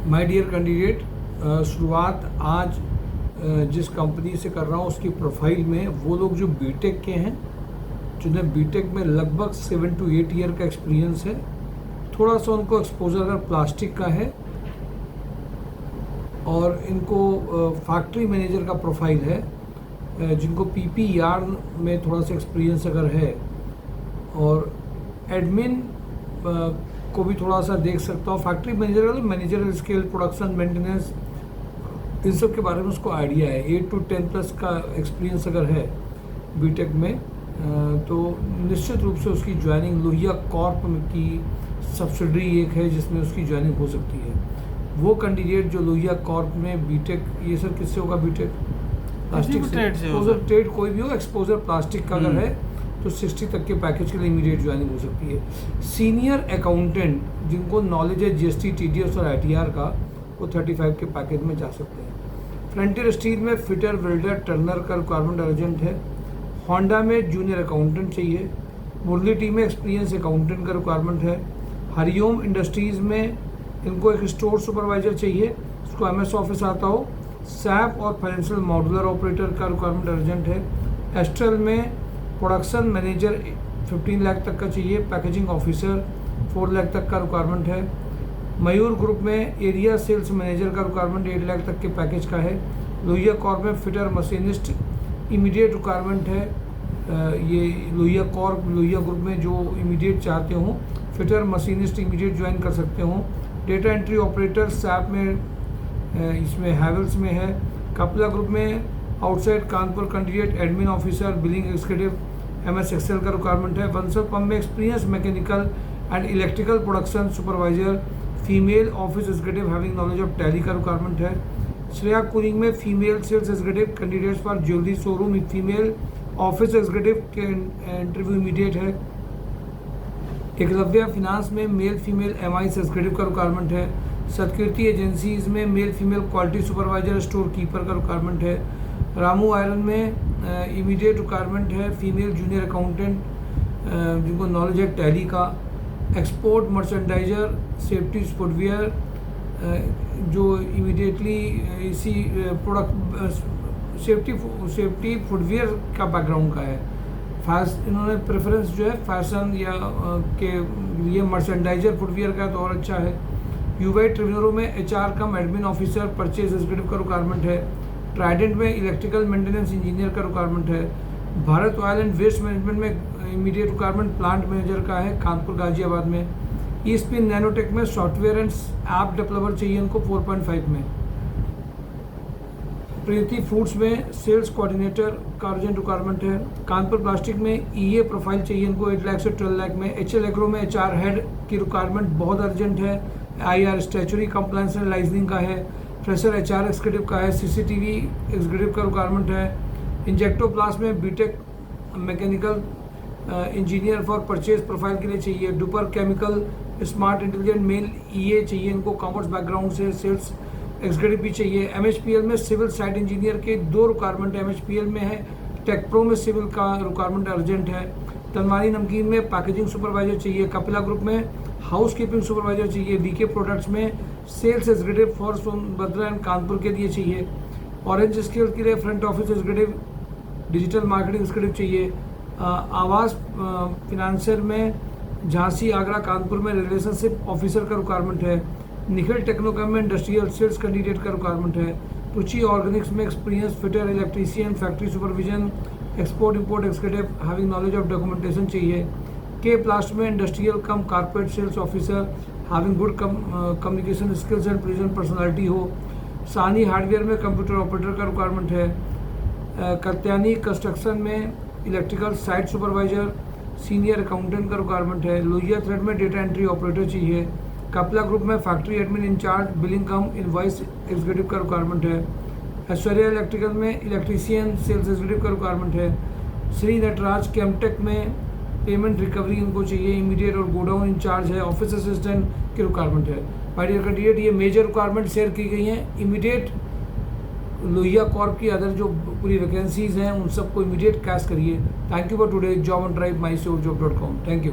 My dear candidate, शुरुआत आज जिस कंपनी से कर रहा हूँ उसकी प्रोफाइल में वो लोग जो बीटेक के हैं, जिन्हें बीटेक में लगभग 7 to 8 ईयर का एक्सपीरियंस है, थोड़ा सा उनको एक्सपोजर अगर प्लास्टिक का है और इनको फैक्ट्री मैनेजर का प्रोफाइल है, जिनको पीपी यार्न में थोड़ा सा एक्सपीरियंस अगर है और एडमिन को भी थोड़ा सा देख सकता हूँ। Factory manager scale, production, maintenance, इन सब के बारे में उसको आइडिया है। 8 to 10 प्लस का एक्सपीरियंस अगर है बीटेक में, तो निश्चित रूप से उसकी ज्वाइनिंग लोहिया कॉर्प की सब्सिडरी एक है जिसमें उसकी ज्वाइनिंग हो सकती है। वो कैंडिडेट जो लोहिया कॉर्प में बीटेक, ये सर किससे होगा बीटेक? प्लास्टिक से। एक्सपोजर ट्रेड कोई भी हो, एक्सपोजर प्लास्टिक का अगर है तो 60 तक के पैकेज के लिए इमीडिएट ज्वाइनिंग हो सकती है। सीनियर अकाउंटेंट जिनको नॉलेज है जीएसटी, टीडीएस और आईटीआर का, वो 35 के पैकेज में जा सकते हैं। फ्रंटियर स्टील में फिटर, वेल्डर, टर्नर का रिक्वायरमेंट अर्जेंट है। होंडा में जूनियर अकाउंटेंट चाहिए। मुरली टी में एक्सपीरियंस अकाउंटेंट का रिक्वायरमेंट है। हरिओम इंडस्ट्रीज़ में इनको एक स्टोर सुपरवाइजर चाहिए, उसको एमएस ऑफिस आता हो। सैप और फाइनेंशियल मॉड्यूलर ऑपरेटर का रिक्वायरमेंट अर्जेंट है। एस्ट्रल में प्रोडक्शन मैनेजर 15 लाख तक का चाहिए। पैकेजिंग ऑफिसर 4 लाख तक का रिक्वायरमेंट है। मयूर ग्रुप में एरिया सेल्स मैनेजर का रिक्वायरमेंट 8 लाख तक के पैकेज का है। लोहिया कॉर्प में फिटर, मशीनिस्ट इमीडिएट रिक्वायरमेंट है। ये लोहिया कॉर्प, लोहिया ग्रुप में जो इमीडिएट चाहते हो, फिटर, मशीनिस्ट इमीडिएट ज्वाइन कर सकते हो। डेटा एंट्री ऑपरेटर सैप में, इसमें हैवेल्स में है। कपला ग्रुप में outside Kanpur candidate, admin officer, billing executive, MS Excel का रिक्वायरमेंट है। बंसल पंप में experience mechanical and electrical production supervisor, female office executive having knowledge of Tally का रिक्वायरमेंट है। श्रेया कूलिंग में female sales executive candidates for jewellery showroom, female office executive के interview immediate है। Eklavya finance में male female MI executive का requirement है। Satkirti agencies में male female quality supervisor, store keeper का रिक्वायरमेंट है। रामू आयरन में इमीडिएट रिक्वायरमेंट है फीमेल जूनियर अकाउंटेंट जिनको नॉलेज है टैली का। एक्सपोर्ट मर्चेंडाइजर, सेफ्टी फुटवेयर, जो इमीडिएटली इसी प्रोडक्ट सेफ्टी फुटवेयर का बैकग्राउंड का है। इन्होंने प्रेफरेंस जो है फैशन या के लिए मर्चेंडाइजर फुटवेयर का तो और अच्छा है। यूवाई ट्रिब्यूनरों में HR cum admin officer, purchase executive का रिक्वायरमेंट है। ट्राइडेंट में इलेक्ट्रिकल मेंटेनेंस इंजीनियर का रिक्वायरमेंट है। Bharat oil and waste management में इमीडिएट रिक्वायरमेंट प्लांट मैनेजर का है कानपुर गाजियाबाद में। ईस्पिन नैनोटेक में सॉफ्टवेयर एंड ऐप डेवलपर चाहिए इनको 4.5 में। प्रीति फूड्स में सेल्स कोऑर्डिनेटर का अर्जेंट रिक्वायरमेंट है। कानपुर प्लास्टिक में ईए प्रोफाइल चाहिए इनको 8 लाख से 12 लाख में। एचएल एग्रो में एचआर हेड की रिक्वायरमेंट बहुत अर्जेंट है। IR statutory compliance and licensing का है। फ्रेशर एचआर एग्जीक्यूटिव का है। सीसीटीवी एग्जीक्यूटिव का रिक्वायरमेंट है। इंजेक्टोप्लास्ट में BTech mechanical engineer for purchase profile के लिए चाहिए। डुपर केमिकल स्मार्ट इंटेलिजेंट मेल ईए चाहिए इनको, कॉमर्स बैकग्राउंड से। सेल्स एग्जीक्यूटिव भी चाहिए। एमएचपीएल में सिविल साइट इंजीनियर के 2 रिक्वायरमेंट एमएचपीएल में है। टेकप्रो में सिविल का रिक्वायरमेंट अर्जेंट है। तनवानी नमकीन में पैकेजिंग सुपरवाइजर चाहिए। कपिला ग्रुप में हाउस कीपिंग सुपरवाइजर चाहिए। वीके प्रोडक्ट्स में sales executive for Sonbhadra and Kanpur के लिए चाहिए। ऑरेंज स्केल के लिए front office executive, digital marketing executive चाहिए। आवास फिनांसर में झांसी, आगरा, कानपुर में रिलेशनशिप ऑफिसर का रिक्वायरमेंट है। निखिल टेक्नोकॉम में इंडस्ट्रियल सेल्स कैंडिडेट का रिक्वायरमेंट है। रुचि ऑर्गेनिक्स में experience fitter, electrician, factory supervision, export import executive having knowledge of documentation चाहिए। के प्लास्ट में industrial cum corporate sales officer having good communication skills and present personality हो। Sani hardware में computer operator का requirement है। Katyani construction में electrical site supervisor, senior accountant का requirement है। Lohia thread में डेटा एंट्री ऑपरेटर चाहिए। कपला ग्रुप में फैक्ट्री एडमिन इंचार्ज, बिलिंग कम इनवॉइस एग्जीक्यूटिव का रिक्वायरमेंट है। ऐश्वर्या इलेक्ट्रिकल में इलेक्ट्रीशियन सेल्स एग्जीक्यूटिव का रिक्वायरमेंट है। श्री नटराज केमटेक में पेमेंट रिकवरी इनको चाहिए इमीडिएट और गोडाउन इंचार्ज है। ऑफिस असिस्टेंट की रिक्वायरमेंट है। माय डियर कैंडिडेट, ये मेजर रिक्वायरमेंट शेयर की गई हैं। इमीडिएट लोहिया कॉर्प की अदर जो पूरी वैकेंसीज हैं उन सबको इमीडिएट कैश करिए। Thank you for today. Job on drive, mysurjob.com। Thank you.